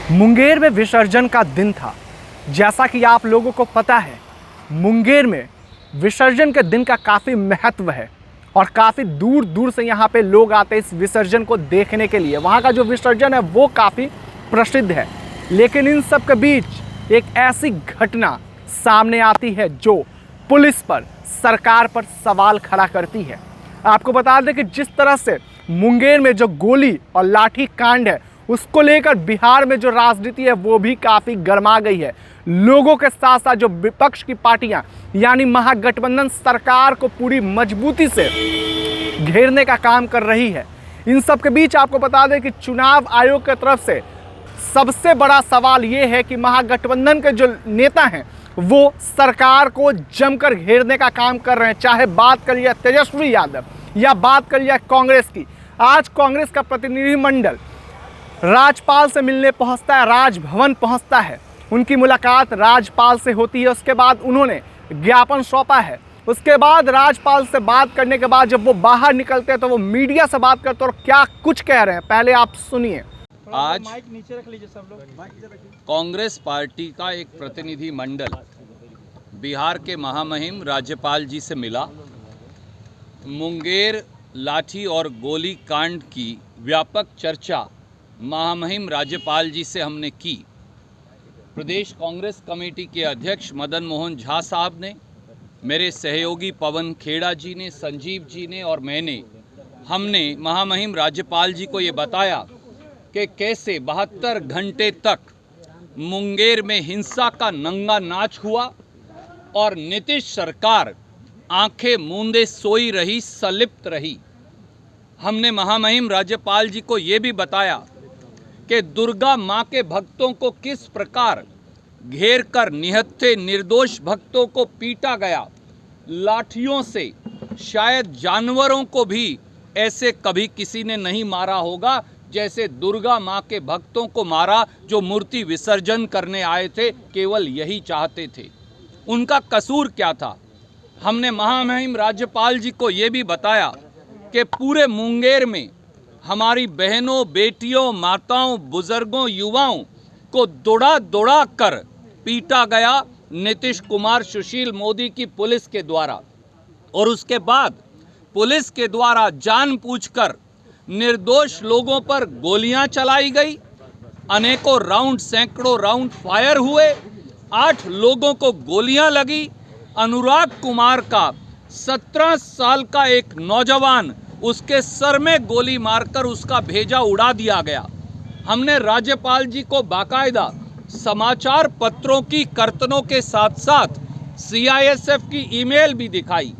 मुंगेर में विसर्जन का दिन था। जैसा कि आप लोगों को पता है, मुंगेर में विसर्जन के दिन का काफ़ी महत्व है और काफ़ी दूर दूर से यहाँ पे लोग आते हैं इस विसर्जन को देखने के लिए। वहाँ का जो विसर्जन है वो काफ़ी प्रसिद्ध है। लेकिन इन सब के बीच एक ऐसी घटना सामने आती है जो पुलिस पर, सरकार पर सवाल खड़ा करती है। आपको बता दें कि जिस तरह से मुंगेर में जो गोली और लाठी कांड है उसको लेकर बिहार में जो राजनीति है वो भी काफ़ी गर्मा गई है। लोगों के साथ साथ जो विपक्ष की पार्टियां यानी महागठबंधन सरकार को पूरी मजबूती से घेरने का काम कर रही है। इन सब के बीच आपको बता दें कि चुनाव आयोग की तरफ से सबसे बड़ा सवाल ये है कि महागठबंधन के जो नेता हैं वो सरकार को जमकर घेरने का काम कर रहे हैं। चाहे बात कर लिया तेजस्वी यादव या बात कर लिया कांग्रेस की। आज कांग्रेस का प्रतिनिधिमंडल राज्यपाल से मिलने पहुंचता है, राजभवन पहुंचता है। उनकी मुलाकात राज्यपाल से होती है। उसके बाद उन्होंने ज्ञापन सौंपा है। उसके बाद राज्यपाल से बात करने के बाद जब वो बाहर निकलते हैं तो वो मीडिया से बात करते हैं और क्या कुछ कह रहे हैं पहले आप सुनिए। आज कांग्रेस पार्टी का एक प्रतिनिधि मंडल बिहार के महामहिम राज्यपाल जी से मिला। मुंगेर लाठी और गोली कांड की व्यापक चर्चा महामहिम राज्यपाल जी से हमने की। प्रदेश कांग्रेस कमेटी के अध्यक्ष मदन मोहन झा साहब ने, मेरे सहयोगी पवन खेड़ा जी ने, संजीव जी ने और हमने महामहिम राज्यपाल जी को ये बताया कि कैसे 72 घंटे तक मुंगेर में हिंसा का नंगा नाच हुआ और नीतीश सरकार आंखें मूंदे सोई रही, संलिप्त रही। हमने महामहिम राज्यपाल जी को ये भी बताया कि दुर्गा माँ के भक्तों को किस प्रकार घेर कर निहत्थे निर्दोष भक्तों को पीटा गया, लाठियों से। शायद जानवरों को भी ऐसे कभी किसी ने नहीं मारा होगा जैसे दुर्गा माँ के भक्तों को मारा, जो मूर्ति विसर्जन करने आए थे, केवल यही चाहते थे। उनका कसूर क्या था? हमने महामहिम राज्यपाल जी को ये भी बताया कि पूरे मुंगेर में हमारी बहनों, बेटियों, माताओं, बुजुर्गों, युवाओं को दौड़ा दौड़ा कर पीटा गया नीतीश कुमार, सुशील मोदी की पुलिस के द्वारा। और उसके बाद पुलिस के द्वारा जानबूझकर निर्दोष लोगों पर गोलियां चलाई गई। अनेकों राउंड, सैकड़ों राउंड फायर हुए। 8 लोगों को गोलियां लगी। अनुराग कुमार का 17 साल का एक नौजवान, उसके सर में गोली मारकर उसका भेजा उड़ा दिया गया। हमने राज्यपाल जी को बाकायदा समाचार पत्रों की कर्तनों के साथ साथ सीआईएसएफ की ईमेल भी दिखाई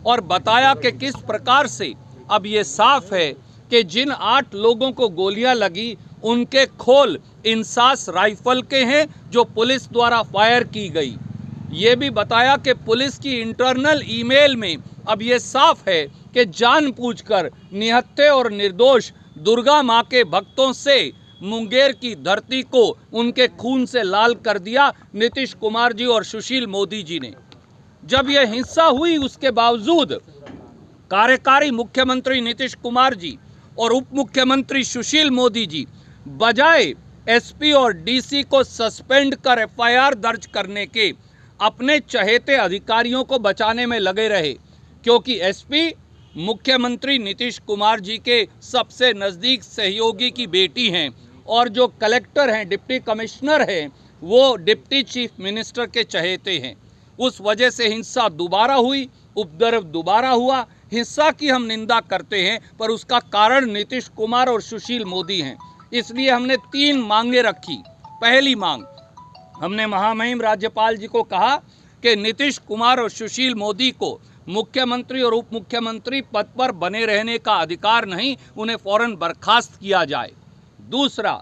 और बताया कि किस प्रकार से अब ये साफ है कि जिन 8 लोगों को गोलियां लगी उनके खोल इंसास राइफल के हैं जो पुलिस द्वारा फायर की गई। ये भी बताया कि पुलिस की इंटरनल ईमेल में अब ये साफ है कि जानबूझकर निहत्थे और निर्दोष दुर्गा माँ के भक्तों से मुंगेर की धरती को उनके खून से लाल कर दिया नीतीश कुमार जी और सुशील मोदी जी ने। जब यह हिंसा हुई उसके बावजूद कार्यकारी मुख्यमंत्री नीतीश कुमार जी और उप मुख्यमंत्री सुशील मोदी जी बजाय एसपी और डीसी को सस्पेंड कर एफआईआर दर्ज करने के अपने चहेते अधिकारियों को बचाने में लगे रहे, क्योंकि एसपी मुख्यमंत्री नीतीश कुमार जी के सबसे नज़दीक सहयोगी की बेटी हैं और जो कलेक्टर हैं, डिप्टी कमिश्नर हैं, वो डिप्टी चीफ मिनिस्टर के चहेते हैं। उस वजह से हिंसा दोबारा हुई, उपद्रव दोबारा हुआ। हिंसा की हम निंदा करते हैं पर उसका कारण नीतीश कुमार और सुशील मोदी हैं। इसलिए हमने 3 मांगे रखी। पहली मांग, हमने महामहिम राज्यपाल जी को कहा कि नीतीश कुमार और सुशील मोदी को मुख्यमंत्री और उप मुख्यमंत्री पद पर बने रहने का अधिकार नहीं, उन्हें फौरन बर्खास्त किया जाए। दूसरा,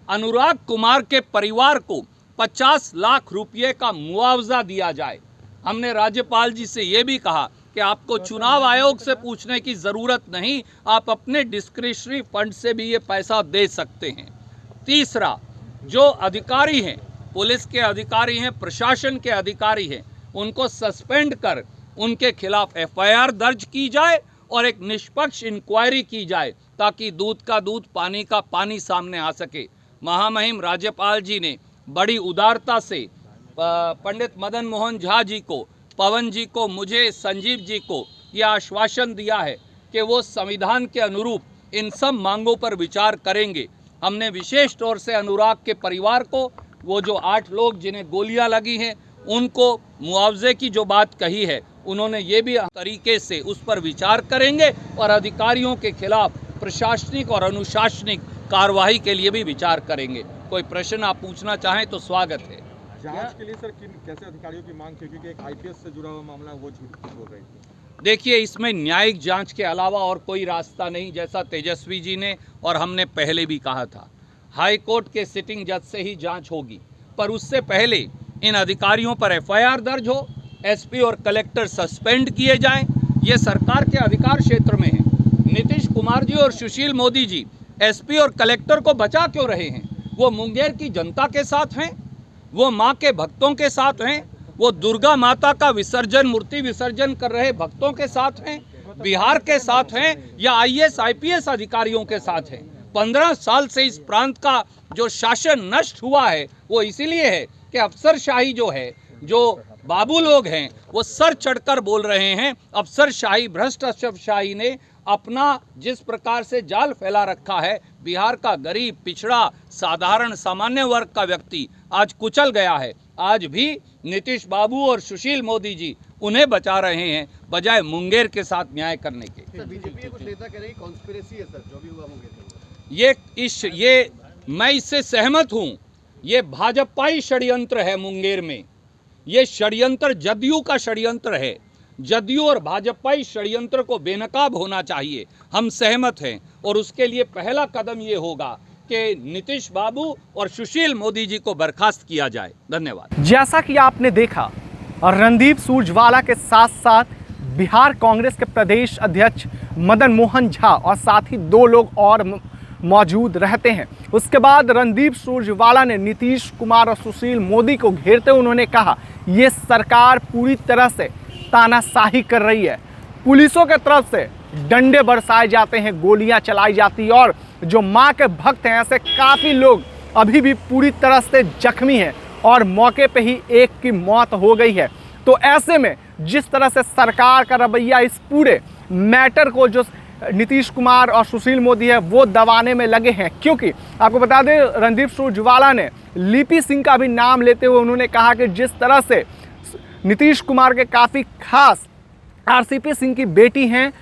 अनुराग कुमार के परिवार को 50 लाख रुपये का मुआवजा दिया जाए। हमने राज्यपाल जी से ये भी कहा कि आपको चुनाव आयोग से पूछने की ज़रूरत नहीं, आप अपने डिस्क्रिशनरी फंड से भी ये पैसा दे सकते हैं। तीसरा, जो अधिकारी हैं, पुलिस के अधिकारी हैं, प्रशासन के अधिकारी हैं, उनको सस्पेंड कर उनके खिलाफ एफआईआर दर्ज की जाए और एक निष्पक्ष इंक्वायरी की जाए ताकि दूध का दूध, पानी का पानी सामने आ सके। महामहिम राज्यपाल जी ने बड़ी उदारता से पंडित मदन मोहन झा जी को, पवन जी को, मुझे, संजीव जी को यह आश्वासन दिया है कि वो संविधान के अनुरूप इन सब मांगों पर विचार करेंगे। हमने विशेष तौर से अनुराग के परिवार को, वो जो 8 लोग जिन्हें गोलियां लगी हैं, उनको मुआवजे की जो बात कही है, उन्होंने ये भी तरीके से उस पर विचार करेंगे और अधिकारियों के खिलाफ प्रशासनिक और अनुशासनिक कार्रवाई के लिए भी विचार करेंगे। कोई प्रश्न आप पूछना चाहें तो स्वागत है। जांच के लिए सर कैसे अधिकारियों की मांग थी, क्योंकि एक आईपीएस से जुड़ा हुआ मामला वो झूठ बोल रही थी। देखिए, इसमें न्यायिक जांच के अलावा और कोई रास्ता नहीं, जैसा तेजस्वी जी ने और हमने पहले भी कहा था। हाई कोर्ट के सिटिंग जज से ही जांच होगी, पर उससे पहले इन अधिकारियों पर एफआईआर दर्ज हो, एसपी और कलेक्टर सस्पेंड किए जाएं। ये सरकार के अधिकार क्षेत्र में है। नीतीश कुमार जी और सुशील मोदी जी एसपी और कलेक्टर को बचा क्यों रहे हैं? वो मुंगेर की जनता के साथ हैं, वो माँ के भक्तों के साथ हैं, वो दुर्गा माता का विसर्जन, मूर्ति विसर्जन कर रहे भक्तों के साथ हैं, बिहार के साथ हैं, या आईएएस आईपीएस अधिकारियों के साथ हैं। 15 साल से इस प्रांत का जो शासन नष्ट हुआ है वो इसीलिए है कि अफसरशाही जो है, जो बाबू लोग हैं, वो सर चढ़कर बोल रहे हैं। अफसरशाही, भ्रष्ट अफसरशाही ने अपना जिस प्रकार से जाल फैला रखा है, बिहार का गरीब, पिछड़ा, साधारण सामान्य वर्ग का व्यक्ति आज कुचल गया है। आज भी नीतीश बाबू और सुशील मोदी जी उन्हें बचा रहे हैं, बजाय मुंगेर के साथ न्याय करने के। सर, बीजेपी के कुछ नेता कह रहे हैं कॉन्स्पिरेसी है सर, जो भी हुआ मुंगेर में। ये मैं इससे सहमत हूँ। ये भाजपाई षड्यंत्र है मुंगेर में। ये षड्यंत्र जदयू का षड्यंत्र है। जदयू और भाजपाई षड्यंत्र को बेनकाब होना चाहिए, हम सहमत हैं। और उसके लिए पहला कदम ये होगा कि नीतीश बाबू और सुशील मोदी जी को बर्खास्त किया जाए। धन्यवाद। जैसा कि आपने देखा, रणदीप सुरजेवाला के साथ साथ बिहार कांग्रेस के प्रदेश अध्यक्ष मदन मोहन झा और साथ ही 2 लोग और मौजूद रहते हैं। उसके बाद रणदीप सुरजेवाला ने नीतीश कुमार और सुशील मोदी को घेरते हुए उन्होंने कहा, ये सरकार पूरी तरह से तानाशाही कर रही है। पुलिसों के तरफ से डंडे बरसाए जाते हैं, गोलियां चलाई जाती है, और जो मां के भक्त हैं, ऐसे काफ़ी लोग अभी भी पूरी तरह से जख्मी हैं और मौके पे ही एक की मौत हो गई है। तो ऐसे में जिस तरह से सरकार का रवैया इस पूरे मैटर को जो नीतीश कुमार और सुशील मोदी है वो दबाने में लगे हैं, क्योंकि आपको बता दें रणदीप सुरजेवाला ने लिपि सिंह का भी नाम लेते हुए उन्होंने कहा कि जिस तरह से नीतीश कुमार के काफ़ी खास आरसीपी सिंह की बेटी हैं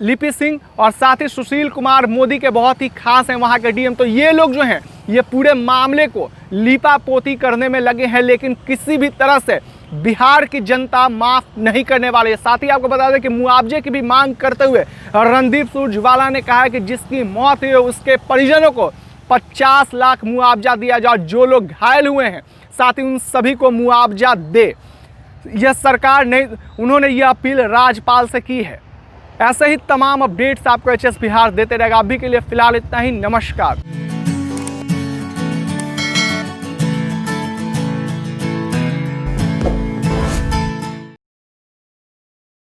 लिपि सिंह, और साथ ही सुशील कुमार मोदी के बहुत ही खास हैं वहाँ के डीएम। तो ये लोग जो हैं ये पूरे मामले को लीपा पोती करने में लगे हैं, लेकिन किसी भी तरह से बिहार की जनता माफ नहीं करने वाली है। साथ ही आपको बता दें कि मुआवजे की भी मांग करते हुए रणदीप सुरजेवाला ने कहा है कि जिसकी मौत हुई है उसके परिजनों को 50 लाख मुआवजा दिया जाए, जो लोग घायल हुए हैं साथ ही उन सभी को मुआवजा दे। यह सरकार ने उन्होंने यह अपील राज्यपाल से की है। ऐसे ही तमाम अपडेट्स आपको एचएस बिहार देते रहेगा। अभी के लिए फिलहाल इतना ही। नमस्कार।